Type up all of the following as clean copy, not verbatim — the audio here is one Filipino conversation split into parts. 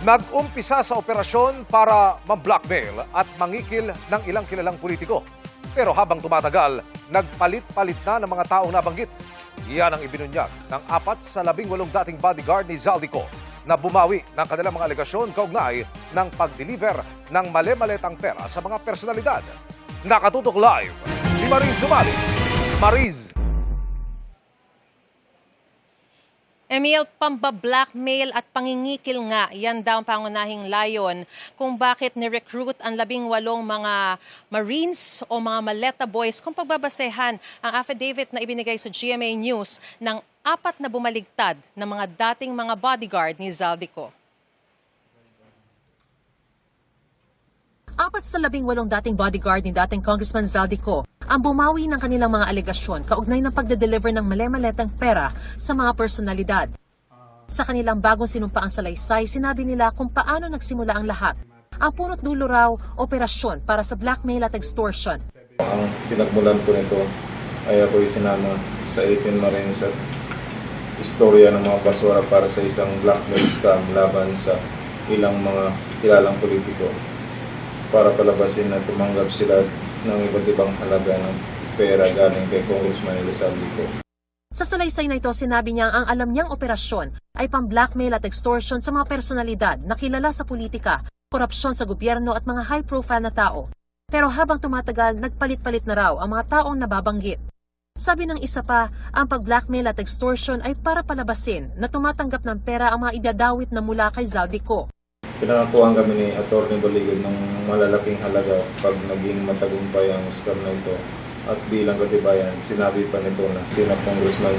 Nag-umpisa sa operasyon para ma-blackmail at mangikil ng ilang kilalang politiko. Pero habang tumatagal, nagpalit-palit na ng mga taong nabanggit. Yan ang ibinunyag ng 4 sa 18 dating bodyguard ni Zaldico na bumawi ng kanilang mga alegasyon kaugnay ng pag-deliver ng mali-maletang pera sa mga personalidad. Nakatutok live si Mariz Umali. Mariz. Emil, pamba-blackmail at pangingikil nga, yan daw ang pangunahing layon kung bakit ni-recruit ang 18 mga Marines o mga Maleta Boys kung pagbabasehan ang affidavit na ibinigay sa GMA News ng 4 na bumaligtad na mga dating mga bodyguard ni Zaldico. 4 sa 18 dating bodyguard ni dating Congressman Zaldico ang bumawi ng kanilang mga alegasyon kaugnay ng pagde-deliver ng mali-maletang pera sa mga personalidad. Sa kanilang bagong sinumpaang salaysay, sinabi nila kung paano nagsimula ang lahat. Ang punot dulo raw, operasyon para sa blackmail at extortion. Ang pinagmulan ko nito ay ako'y sinama sa 18 Marines at istorya ng mga basura para sa isang blackmail scam laban sa ilang mga kilalang politiko para palabasin na tumanggap sila ng iba't ibang halaga ng pera galing kay Congressman Zaldico. Sa salaysay na ito, sinabi niya ang alam niyang operasyon ay pang-blackmail at extortion sa mga personalidad na kilala sa politika, korupsyon sa gobyerno at mga high-profile na tao. Pero habang tumatagal, nagpalit-palit na raw ang mga taong nababanggit. Sabi ng isa pa, ang pag-blackmail at extortion ay para palabasin na tumatanggap ng pera ang mga idadawit na mula kay Zaldico. Pinangakuhan kami ni Atty. Baligod ng malalaking halaga pag naging matagumpay ang scam na ito. At bilang katibayan, sinabi pa nito na sina Congressman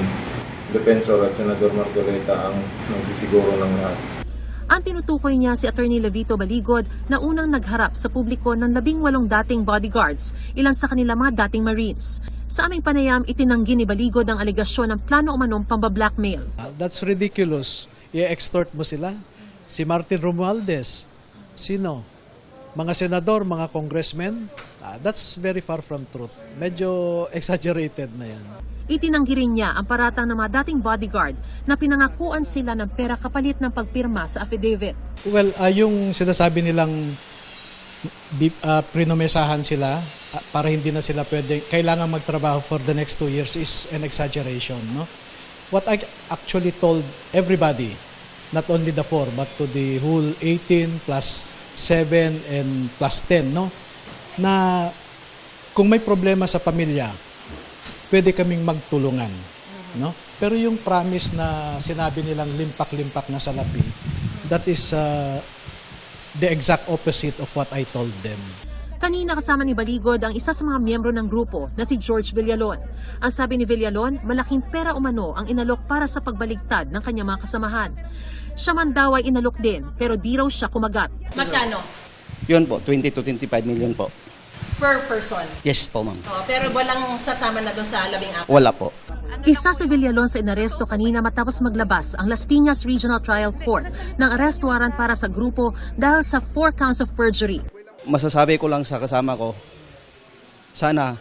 Defensor at Senador Marcoleta ang nagsisiguro ng lahat. Ang tinutukoy niya si Atty. Levito Baligod na unang nagharap sa publiko ng 18 dating bodyguards, ilan sa kanila mga dating Marines. Sa aming panayam, itinanggi ni Baligod ang alegasyon ng plano umanong pamba-blackmail. That's ridiculous. I-extort mo sila. Si Martin Romualdez, sino? Mga senador, mga congressmen, that's very far from truth. Medyo exaggerated na yan. Itinanggi rin niya ang paratang ng mga dating bodyguard na pinangakuan sila ng pera kapalit ng pagpirma sa affidavit. Well, yung sinasabi nilang prinomesahan sila para hindi na sila kailangan magtrabaho for the next 2 years is an exaggeration. No? What I actually told everybody, not only the 4, but to the whole 18 plus 7 and plus 10, no? Na kung may problema sa pamilya, pwede kaming magtulungan. No? Pero yung promise na sinabi nilang limpak-limpak na salapi, that is the exact opposite of what I told them. Kanina kasama ni Baligod ang isa sa mga miyembro ng grupo na si George Villalon. Ang sabi ni Villalon, malaking pera umano ang inalok para sa pagbaligtad ng kanyang mga kasamahan. Siya man daw ay inalok din, pero di raw siya kumagat. Magkano? Yun po, 20 to 25 million po. Per person? Yes po, ma'am. Pero walang sasama na doon sa 14? Wala po. Isa si Villalon sa inaresto kanina matapos maglabas ang Las Piñas Regional Trial Court ng arrest warrant para sa grupo dahil sa 4 counts of perjury. Masasabi ko lang sa kasama ko, sana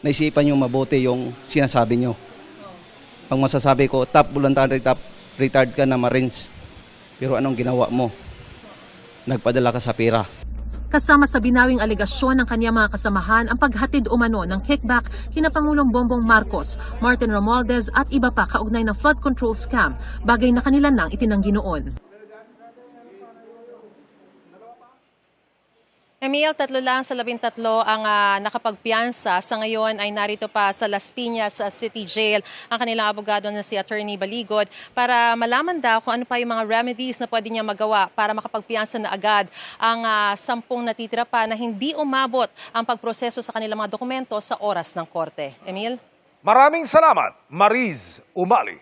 naisipan nyo mabuti yung sinasabi nyo. Ang masasabi ko, top voluntary, top retired ka na Marines. Pero anong ginawa mo? Nagpadala ka sa pera. Kasama sa binawing alegasyon ng kanyang mga kasamahan ang paghatid umano ng kickback kina Pangulong Bongbong Marcos, Martin Romualdez at iba pa kaugnay ng flood control scam, bagay na kanila nang itinanggi noon. Emil, 3 lang sa 13 ang nakapagpiyansa. Sa ngayon ay narito pa sa Las Piñas City Jail ang kanilang abogado na si Atty. Baligod para malaman daw kung ano pa yung mga remedies na pwede niya magawa para makapagpiyansa na agad ang 10 natitira pa na hindi umabot ang pagproseso sa kanilang mga dokumento sa oras ng korte. Emil? Maraming salamat, Mariz Umali.